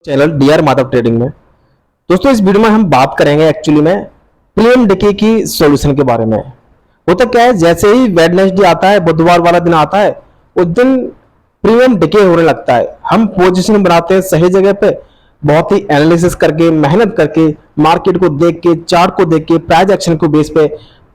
Channel D R Madhav trading में। दोस्तों इस वीडियो में हम बात करेंगे एक्चुअली में प्रीमियम डिके की सॉल्यूशन के बारे में। होता क्या है, जैसे ही वेडनेसडे आता है, बुधवार वाला दिन आता है, उस दिन प्रीमियम डिके होने लगता है। हम पोजीशन बनाते हैं सही जगह पे, बहुत ही एनालिसिस करके, मेहनत करके, मार्केट को देख के, चार्ट को देख के, प्राइस एक्शन को बेस पे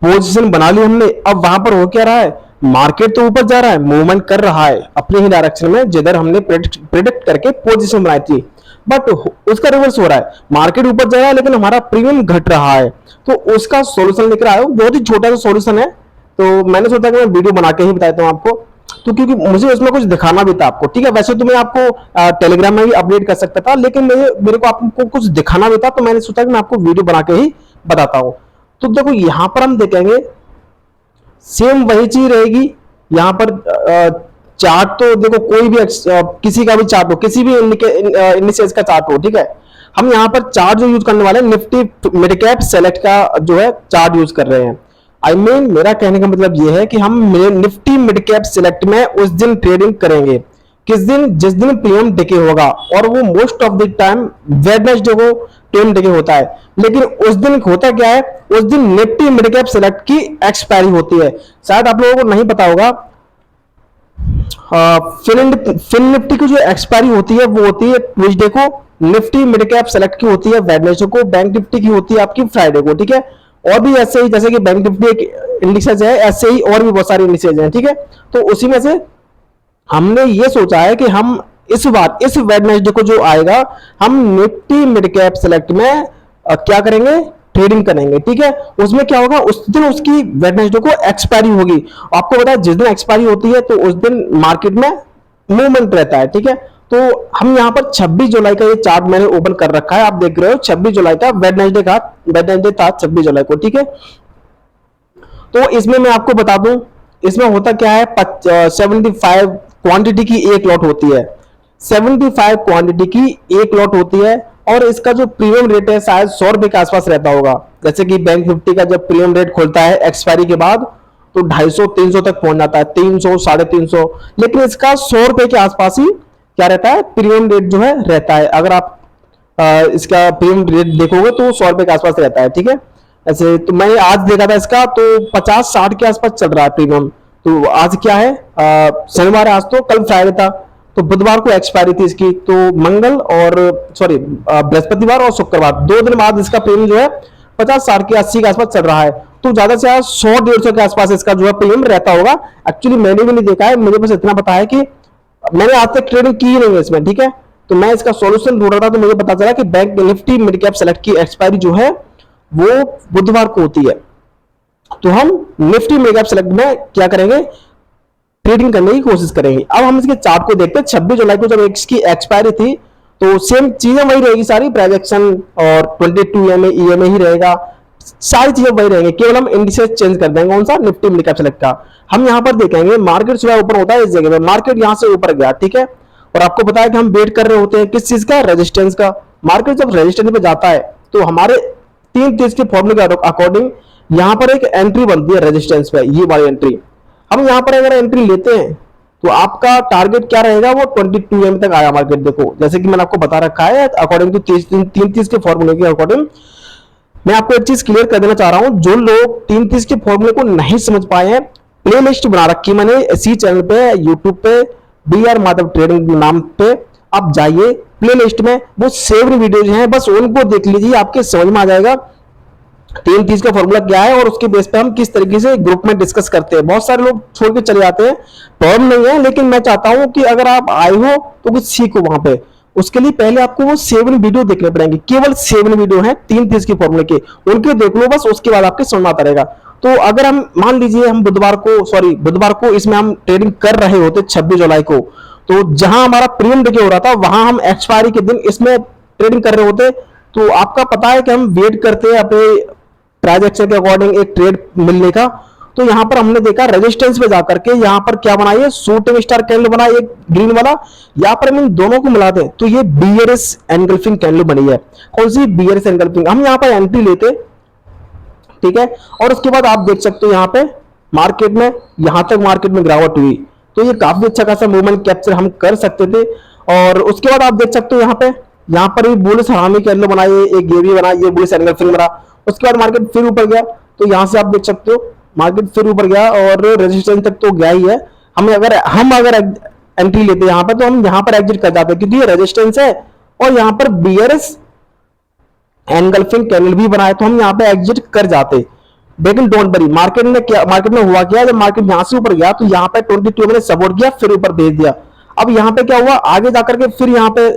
पोजीशन बना ली हमने। अब वहां पर हो क्या रहा है, मार्केट तो ऊपर जा रहा है, मूवमेंट कर रहा है अपने ही डायरेक्शन में जिधर हमने प्रिडिक्ट करके पोजीशन बनाई थी, बट उसका रिवर्स हो रहा है। मार्केट ऊपर जा रहा है लेकिन हमारा प्रीमियम घट रहा है। तो उसका सॉल्यूशन लेकर आया हूं, बहुत ही छोटा सा सॉल्यूशन है। तो मैंने सोचा कि मैं वीडियो बना के ही बताता हूं आपको, तो क्योंकि मुझे उसमें कुछ दिखाना भी था आपको। ठीक है, वैसे तो मैं आपको टेलीग्राम में भी अपडेट कर सकता था, लेकिन मेरे को आपको कुछ दिखाना भी था, तो मैंने सोचा कि मैं आपको वीडियो बना के ही बताता हूं। तो देखो यहां पर हम देखेंगे सेम वही चीज रहेगी। यहां पर चार्ट तो देखो कोई भी किसी का भी चार्ट हो, किसी भी इंडिसेस का चार्ट हो, ठीक है। हम यहां पर चार्ट जो यूज करने वाले हैं, निफ्टी मिड कैप सेलेक्ट का जो है चार्ट यूज कर रहे हैं। मेरा कहने का मतलब यह है कि हम निफ्टी मिड कैप सेलेक्ट में उस दिन ट्रेडिंग करेंगे, किस दिन, जिस दिन प्रीमियम डिके होगा, और वो most of the time Wednesday को प्रीमियम डिके होता है। लेकिन उस दिन होता क्या है, उस दिन निफ्टी मिड कैप सेलेक्ट की एक्सपायरी होती है। शायद आप लोगों को नहीं पता होगा, फिन निफ्टी की जो एक्सपायरी होती है वो होती है ट्यूसडे को, निफ्टी मिड कैप सेलेक्ट की होती है वेडनेसडे को, बैंक निफ्टी की होती है आपकी फ्राइडे को। ठीक है, और भी ऐसे ही, जैसे कि बैंक निफ्टी एक इंडिसेज है, ऐसे ही और भी बहुत सारे इंडिसेज हैं। ठीक है, तो उसी में से हमने ये सोचा है कि हम इस बार इस वेडनेसडे को जो आएगा, हम निफ्टी मिड कैप सेलेक्ट में क्या करेंगे, ट्रेडिंग करेंगे। ठीक है, उसमें क्या होगा, उस दिन उसकी वेडनेसडे को एक्सपायरी होगी। आपको पता है जिस दिन एक्सपायरी होती है तो उस दिन मार्केट में मूवमेंट रहता है। ठीक है, तो हम यहां पर 26 जुलाई का ये चार्ट मैंने ओपन कर रखा है, आप देख रहे हो 26 जुलाई का वेडनेसडे था 26 जुलाई को। ठीक है, तो इसमें मैं आपको बता दूं, इसमें होता क्या है, 75 क्वांटिटी की एक लॉट होती है, 75 क्वांटिटी की एक लॉट होती है, और इसका जो प्रीमियम रेट है शायद 100 रुपए के आसपास रहता होगा। जैसे कि बैंक निफ्टी का जब प्रीमियम रेट खुलता है एक्सपायरी के बाद तो 250-300 तक पहुंच जाता है, 300 350, लेकिन इसका 100 रुपए के आसपास ही क्या रहता है, प्रीमियम रेट जो है रहता है। अगर आप इसका प्रीमियम रेट देखोगे तो 100 रुपए के आसपास रहता है। ठीक है, ऐसे तो मैं आज देखा था इसका तो 50-60 के आसपास चल रहा है प्रीमियम। तो आज क्या है, शनिवार है आज, तो कल फ्राइडे था, तो बुधवार को एक्सपायरी थी इसकी, तो मंगल और सॉरी बृहस्पतिवार और शुक्रवार 2 दिन बाद इसका प्रीमियम जो है 50-60 के 80 के आसपास चल रहा है। तो ज्यादा से ज्यादा 100-150 के आसपास इसका जो है प्रीमियम रहता होगा। एक्चुअली मैंने भी नहीं देखा है, मुझे बस इतना पता है कि मैंने आज तक ट्रेडिंग की ही नहीं है इसमें। ठीक है, तो मैं इसका सॉल्यूशन ढूंढ रहा था, तो मुझे पता चला कि bank Nifty mid cap select की एक्सपायरी जो है वो बुधवार को होती है। तो हम निफ्टी मिड कैप सेलेक्ट में क्या करेंगे, ट्रेडिंग करने की कोशिश करेंगे। अब हम इसके चार्ट को देखते हैं। 26 जुलाई को जब इसकी एक्सपायरी थी तो सेम चीजें वही रहेगी सारी, प्राइस एक्शन और 22 EMA EMA ही रहेगा, सारी चीजें वही रहेंगी, केवल हम इंडिसेस चेंज कर देंगे। कौन सा, निफ्टी मिड कैप सेलेक्ट का। हम यहां पर देखेंगे मार्केट सुबह ऊपर होता है इस जगह पे, मार्केट यहां से ऊपर गया। ठीक है, और आपको पता है कि हम वेट कर रहे होते हैं किस चीज का, रेजिस्टेंस का। मार्केट जब रेजिस्टेंस पे जाता है तो हमारे 3-30 के फॉर्मूले के अकॉर्डिंग यहां पर एक एंट्री बनती है रेजिस्टेंस पे, ये वाली एंट्री। हम यहां पर अगर एंट्री लेते हैं तो आपका टारगेट क्या रहेगा, वो 22 EMA तक आया मार्केट। देखो जैसे कि मैंने आपको बता रखा है अकॉर्डिंग टू 3-30 के फॉर्मूले के अकॉर्डिंग। मैं आपको एक चीज क्लियर कर देना चाह रहा हूं, जो लोग 3-30 के फॉर्मूले को नहीं समझ पाए हैं, प्लेलिस्ट बना रखी मैंने इसी चैनल पे, यूट्यूब पे, डीआर माधव ट्रेडिंग नाम पे आप जाइए, प्लेलिस्ट में वो सेव्ड वीडियोज हैं, बस उनको देख लीजिए, आपके समझ में आ जाएगा 3-30 का फॉर्मूला क्या है और उसके बेस पे हम किस तरीके से ग्रुप में डिस्कस करते हैं। बहुत सारे लोग छोड़ के चले जाते हैं, प्रॉब्लम नहीं है, लेकिन मैं चाहता हूं कि अगर आप आए हो तो कुछ सीखो वहां पे। उसके लिए पहले आपको वो 7 वीडियो देखने पड़ेंगे, केवल 7 वीडियो हैं 3-30 के फॉर्मूले के, उनके देख लो बस, उसके बाद आपके समझ में आता रहेगा। तो अगर हम मान लीजिए हम बुधवार को इसमें हम ट्रेडिंग कर रहे होते 26 जुलाई को, तो जहां हमारा प्रीमियम डिके हो रहा था वहां हम एक्सपायरी के दिन इसमें ट्रेडिंग कर रहे होते, तो आपका पता है कि हम वेट करते हैं अपने प्राइस एक्शन के अकॉर्डिंग एक ट्रेड मिलने का। तो यहां पर हमने देखा रेजिस्टेंस पे जाकर के यहां पर क्या बनाई है, शूटिंग स्टार कैंडल बना एक ग्रीन वाला। यहां पर हम इन दोनों को मिला दें तो ये बीआरएस एनगल्फिंग कैंडल बनी है। कौन सी, बीआरएस एनगल्फिंग। हम यहां पर एंट्री लेते, ठीक है, और उसके बाद आप देख सकते हो यहां पे मार्केट में, यहां तक मार्केट में गिरावट हुई, तो ये काफी अच्छा खासा मूवमेंट कैप्चर हम कर सकते थे। और उसके बाद आप देख सकते हो यहां पे यहाँ पर भी बुलिश हरामी कैंडल बनाई, एक ये भी बना, ये बुलिश एनगल्फिंग बना। उसके बाद मार्केट फिर ऊपर गया, तो यहाँ से आप देख सकते हो मार्केट फिर ऊपर गया और रेजिस्टेंस तक तो गया ही है। हम अगर एंट्री लेते हैं यहाँ पर, तो हम यहाँ पर एग्जिट कर जाते हैं, क्योंकि ये रेजिस्टेंस है और यहाँ पर बियरिश एनगल्फिंग कैंडल भी बनाए, तो हम यहाँ पे एग्जिट कर जाते। लेकिन डोंट वरी, मार्केट में हुआ क्या, जब मार्केट यहाँ से ऊपर गया तो यहाँ पे 22 मैंने सपोर्ट किया, फिर ऊपर भेज दिया। अब यहाँ पे क्या हुआ, आगे जाकर के फिर यहाँ पे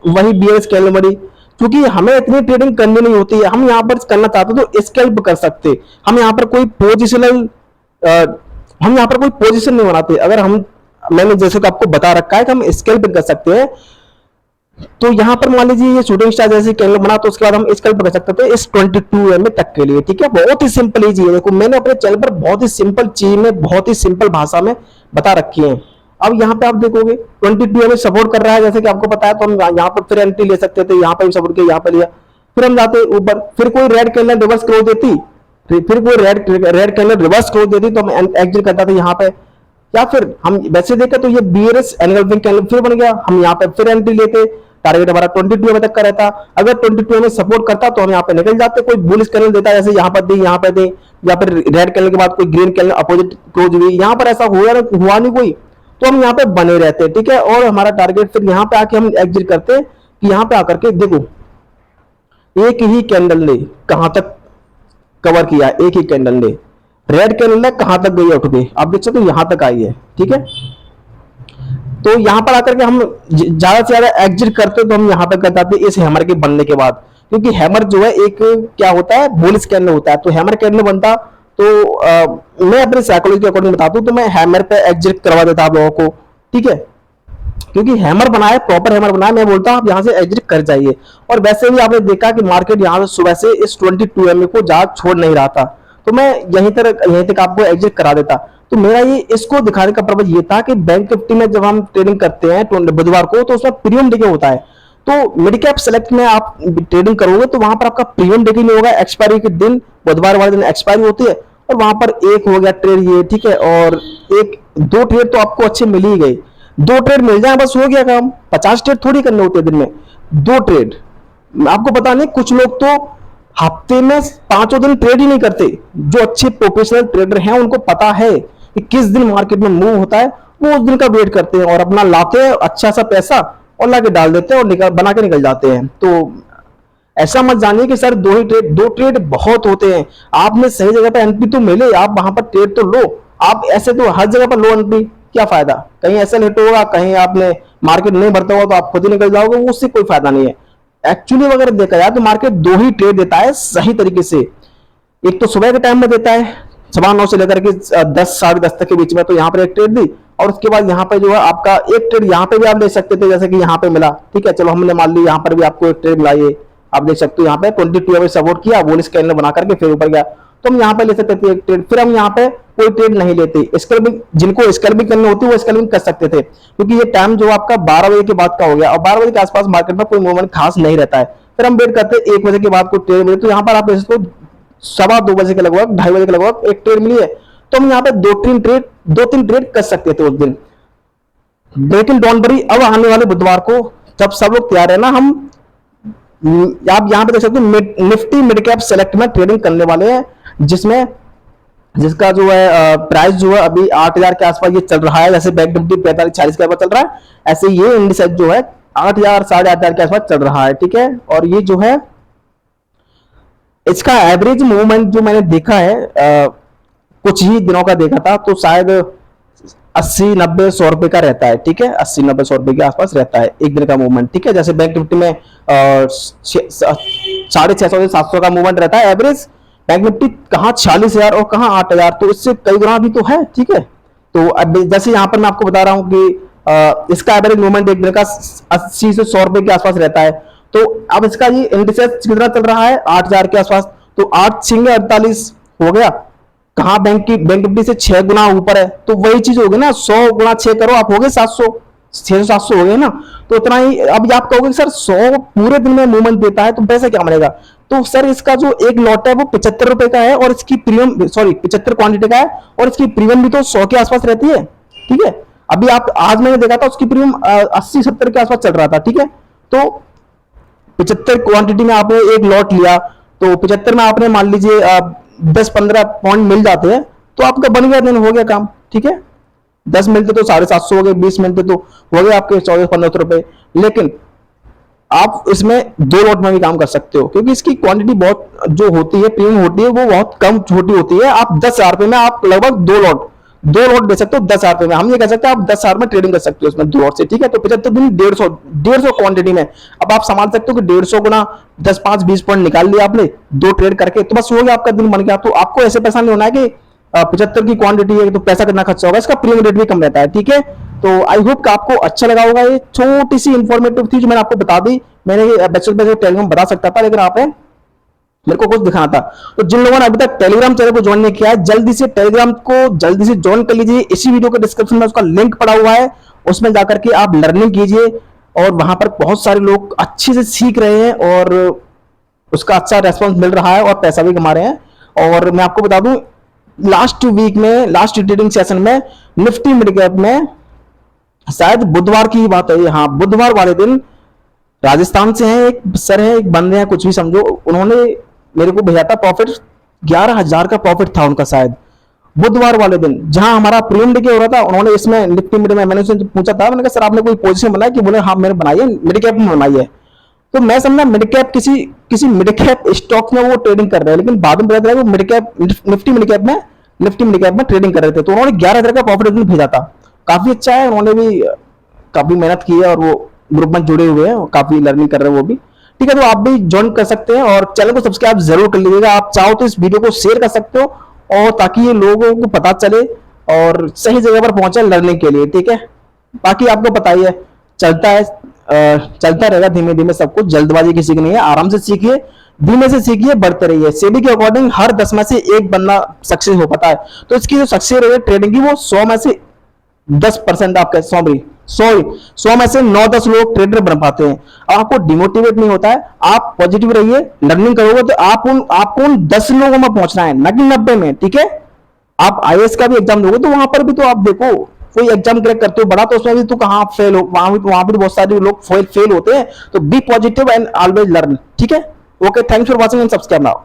वही बीएस कैंडल बनी। क्योंकि हमें इतनी ट्रेडिंग करनी नहीं होती है, हम यहाँ पर करना चाहते तो स्कैल्प कर सकते। हम यहाँ पर कोई पोजिशनल हम यहाँ पर कोई पोजीशन नहीं बनाते। अगर हम, मैंने जैसे कि आपको बता रखा है कि हम स्कैल्प कर सकते हैं, तो यहां पर मान लीजिए ये शूटिंग स्टार जैसे कैंडल बना, तो उसके बाद हम स्कैल्प कर सकते थे इस 22 एम तक के लिए। ठीक है, बहुत ही सिंपल चीज है। देखो मैंने अपने चैनल पर बहुत ही सिंपल चीज में, बहुत ही सिंपल भाषा में बता रखी है। अब यहाँ पे आप देखोगे 22 एम सपोर्ट कर रहा है, जैसे कि आपको पता है, तो हम यहाँ पर फिर एंट्री ले सकते थे। यहाँ पर भी सपोर्ट किया, यहाँ पे लिया, फिर हम जाते ऊपर, फिर कोई रेड कैंडल रिवर्स क्लोज देती, फिर कोई रेड कैंडल रिवर्स क्लोज देती, तो हम एग्जिट करता था यहाँ पे। या फिर हम वैसे देखें तो ये बीएरएस एनगल्फिंग कैंडल फिर बन गया, हम यहाँ पे फिर एंट्री लेते, टारगेट हमारा 22 एम तक का रहता। अगर 22 में सपोर्ट करता तो हम यहाँ पे निकल जाते। कोई बुलिश कैंडल देता, जैसे यहाँ पर दी, यहाँ पे दे, या फिर रेड कैंडल के बाद कोई ग्रीन कैंडल अपोजिट क्लोज हुई, यहाँ पर ऐसा हुआ नहीं कोई, तो हम यहाँ पे बने रहते। ठीक है, और हमारा टारगेट फिर यहाँ पे आके हम एग्जिट करते कि यहाँ पे आकर के देखो एक ही कैंडल ने कहां तक कवर किया, एक ही कैंडल ने, रेड कैंडल ने कहां तक गई उठ के, आप देख सकते हो यहां तक आई है। ठीक है, तो यहां पर आकर के हम ज्यादा से ज्यादा एग्जिट करते, तो हम यहां पर कर जाते इस हैमर के बनने के बाद। क्योंकि हैमर जो है एक क्या होता है, बुलिश कैंडल होता है, तो हैमर कैंडल बनता तो मैं अपने साइकोलॉजी के अकॉर्डिंग बताता हूं, तो मैं हैमर पे एग्जिट करवा देता आप लोगों को। ठीक है, क्योंकि हैमर बनाए, प्रॉपर हैमर बनाए, मैं बोलता हूं आप यहां से एग्जिट कर जाइए। और वैसे भी आपने देखा कि मार्केट यहां से सुबह से इस 22 एम को ज्यादा छोड़ नहीं रहा था, तो मैं यहीं तक आपको एग्जिट करा देता। तो मेरा ये इसको दिखाने का पर्पज ये था कि बैंक निफ्टी में जब हम ट्रेडिंग करते हैं बुधवार को, तो उसमें प्रीमियम डे होता है। तो मिड कैप सेलेक्ट में आप ट्रेडिंग करोगे तो वहां पर आपका प्रीमियम डे नहीं होगा, एक्सपायरी के दिन, बुधवार वाले दिन एक्सपायरी होती है, और वहां पर एक हो गया ट्रेड ये। ठीक है, और एक दो ट्रेड तो आपको अच्छे मिल ही गई, दो ट्रेड मिल जाए बस हो गया काम। 50 ट्रेड थोड़ी करने होते हैं दिन में, दो ट्रेड। आपको पता नहीं, कुछ लोग तो हफ्ते में 5 दिन ट्रेड ही नहीं करते। जो अच्छे प्रोफेशनल ट्रेडर हैं उनको पता है कि किस दिन मार्केट में मूव होता है, वो उस दिन का वेट करते हैं और अपना लाते हैं अच्छा सा पैसा और लाके डाल देते हैं और बना के निकल जाते हैं। तो ऐसा मत जानिए कि सर दो ट्रेड बहुत होते हैं। आपने सही जगह पर एंट्री तो मिले, आप वहां पर ट्रेड तो लो। आप ऐसे तो हर जगह पर लो एंट्री, क्या फायदा, कहीं ऐसा लेट होगा, कहीं आपने मार्केट नहीं भरता होगा तो आप खुद ही निकल जाओगे, वो उससे कोई फायदा नहीं है। एक्चुअली अगर देखा जाए तो मार्केट दो ही ट्रेड देता है सही तरीके से। एक तो सुबह के टाइम में देता है 9:15 से लेकर के 10 साढ़े 10 तक के बीच में, तो यहाँ पर एक ट्रेड दी, और उसके बाद यहाँ पे जो है आपका एक ट्रेड यहाँ पे भी आप ले सकते थे, जैसे कि यहाँ पे मिला। ठीक है, चलो हमने मान ली यहाँ पर भी आपको एक ट्रेड मिला, ये आप देख सकते हो यहाँ पे 22 में सपोर्ट किया, बुलिश कैंडल बना करके फिर ऊपर गया, तो हम यहाँ पे ले सकते थे एक ट्रेड। फिर हम यहाँ पे कोई ट्रेड नहीं लेते। स्कैल्पिंग, जिनको स्कैल्पिंग करनी होती है वो स्कैल्पिंग कर सकते थे, क्योंकि ये टाइम जो आपका 12 बजे के बाद का हो गया, और 12 बजे के आसपास मार्केट में कोई मूवमेंट खास नहीं रहता है। फिर हम वेट करते 1 बजे के बाद कोई ट्रेड मिले, तो यहाँ पर आप इसको 2:15 बजे के लगभग, 2:30 बजे के लगभग एक ट्रेड मिली है, तो हम यहाँ पे 2-3 ट्रेड कर सकते थे उस दिन। लेकिन डोंट वरी, अब आने वाले बुधवार को जब सब लोग तैयार है ना, हम आप यहाँ पे देख सकते हो निफ्टी मिड कैप सेलेक्ट में ट्रेडिंग करने वाले हैं, जिसका जो है प्राइस जो है अभी 8,000 के आसपास ये चल रहा है। जैसे बैंक निफ्टी 45-46 के आसपास चल रहा है, ऐसे ये इंडिसेस जो है 8,000 साढ़े 8,000 के आसपास चल रहा है। ठीक है, और ये जो है इसका एवरेज मूवमेंट जो मैंने देखा है, कुछ ही दिनों का देखा था, तो शायद 80-90-100 रुपए का रहता है। ठीक है, 80-90-100 रुपए के आसपास रहता है एक दिन का मूवमेंट। ठीक है, जैसे बैंक निफ्टी में 650 से 700 का मूवमेंट रहता है एवरेज, बैंक निफ्टी कहाँ 46,000 और कहाँ 8,000, तो इससे कई गुना भी तो है। ठीक है, तो अब जैसे यहाँ पर मैं आपको बता रहा हूँ कि इसका एवरेज मूवमेंट एक दिन का 80 से 100 रुपए के आसपास रहता है। तो अब इसका ये इंडिसेस कितना चल रहा है, 8,000 के आसपास, तो 8×6 = 48 हो गया। कहाँ बैंक निफ्टी से 6 गुना ऊपर है, तो वही चीज होगी ना, 100 × 6 करो, आप हो गए 700, 600-700 हो गए ना, तो उतना ही। अब आप कहोगे सर 100 पूरे दिन में मूवमेंट देता है तो पैसा क्या मिलेगा, तो सर इसका जो एक लॉट है वो 75 रुपए का है, और इसकी प्रीमियम 75 क्वांटिटी का है, और इसकी प्रीमियम भी तो 100 के आसपास रहती है। ठीक है, अभी आप आज मैंने देखा था उसकी प्रीमियम 80-70 के आसपास चल रहा था। ठीक है, तो 75 क्वांटिटी में आपने एक लॉट लिया, तो 75 में आपने मान लीजिए 10-15 पॉइंट मिल जाते हैं, तो आपका बन गया, दिन हो गया काम, ठीक है। 10 मिलते तो 750 हो गए, 20 मिलते तो हो गए आपके 1400-1500 रुपए। लेकिन आप इसमें 2 लॉट में भी काम कर सकते हो, क्योंकि इसकी क्वांटिटी बहुत जो होती है, प्रीमियम होती है, वो बहुत कम छोटी होती है। आप 10,000 रुपए में आप लगभग 2 लॉट दे सकते हो 10,000 रुपए में। हम ये कह सकते हैं आप 10,000 में ट्रेडिंग कर सकते हो इसमें 2 लॉट से, ठीक है। तो 75 दिन 150 क्वांटिटी में अब आप संभाल सकते हो कि 150 गुना 10, 5, 20 पॉइंट निकाल लिया आपने 2 ट्रेड करके, तो बस हो गया, आपका दिन बन गया। तो आपको ऐसे पैसा नहीं होना है कि 75 की क्वांटिटी है तो पैसा कितना खर्चा होगा, इसका प्रीमियम रेट भी कम रहता है, ठीक है। तो आई होप कि आपको अच्छा लगा होगा। ये छोटी सी इंफॉर्मेटिव थी जो मैंने आपको बता दी। मैंने बैचलर बैच टेलीग्राम बता सकता था, लेकिन आपने मेरे को कुछ दिखाना था। तो जिन लोगों ने अभी तक टेलीग्राम चैनल को ज्वाइन नहीं किया है, जल्दी से टेलीग्राम को जल्दी से ज्वाइन कर लीजिए। इसी वीडियो के डिस्क्रिप्शन में उसका लिंक पड़ा हुआ है, उसमें जाकर के आप लर्निंग कीजिए, और वहां पर बहुत सारे लोग अच्छे से सीख रहे हैं और उसका अच्छा रेस्पॉन्स मिल रहा है और पैसा भी कमा रहे हैं। और मैं आपको बता दूं, लास्ट वीक में, लास्ट ट्रेडिंग सेशन में निफ्टी मिड कैप में, शायद बुधवार की बात है, हाँ बुधवार वाले दिन, राजस्थान से हैं, एक सर है, एक बंदे हैं, कुछ भी समझो, उन्होंने मेरे को भेजा था प्रॉफिट, 11,000 का प्रॉफिट था उनका शायद बुधवार वाले दिन, जहां हमारा प्रीमियम डे हो रहा था। उन्होंने इसमें निफ्टी मिड में, मैंने उनसे पूछा था, मैंने कहा सर आपने कोई पोजीशन बनाई कि? बोले हाँ मैंने बनाई है, मिड कैप में बनाई है। तो मैं समझा मिड कैप किसी मिड कैप स्टॉक में वो ट्रेडिंग कर रहे हैं, लेकिन बाद में पता चला वो mid cap, Nifty mid cap में ट्रेडिंग कर रहे थे। तो उन्होंने 11,000 का प्रॉफिट भेजा था, काफी अच्छा है। उन्होंने भी काफी मेहनत की है और वो ग्रुप में जुड़े हुए हैं, काफी लर्निंग कर रहे हैं वो भी, ठीक है। तो आप भी ज्वाइन कर सकते हैं और चैनल को सब्सक्राइब जरूर कर लीजिएगा। आप चाहो तो इस वीडियो को शेयर कर सकते हो, और ताकि ये लोगों को पता चले और सही जगह पर पहुंचे लर्निंग के लिए, ठीक है। बाकी आपको पता ही है, चलता है, चलता रहेगा धीमे धीमे सब कुछ, जल्दबाजी किसी की नहीं है। आराम से सीखिए, धीमे से सीखिए, बढ़ते रहिए। सेबी के अकॉर्डिंग हर 10 में से एक बंदा सक्सेस हो पाता है। तो इसकी जो सक्सेस रेट है ट्रेडिंग की, वो 100 में से 10% आपका, सौ में से 9-10 लोग ट्रेडर बन पाते हैं। आपको डिमोटिवेट नहीं होता है, आप पॉजिटिव रहिए, लर्निंग करोगे तो आपको उन 10 लोगों में पहुंचना है, न कि 90 में, ठीक है। आप आईएएस का भी एग्जाम दोगे तो वहां पर भी तो आप देखो, कोई एग्जाम क्रैक करते हो बड़ा, तो उसमें भी तो कहां फेल हो, वहां भी तो बहुत सारे लोग फेल होते हैं। तो be positive and always learn, ठीक है। Okay, thanks for watching and subscribe now.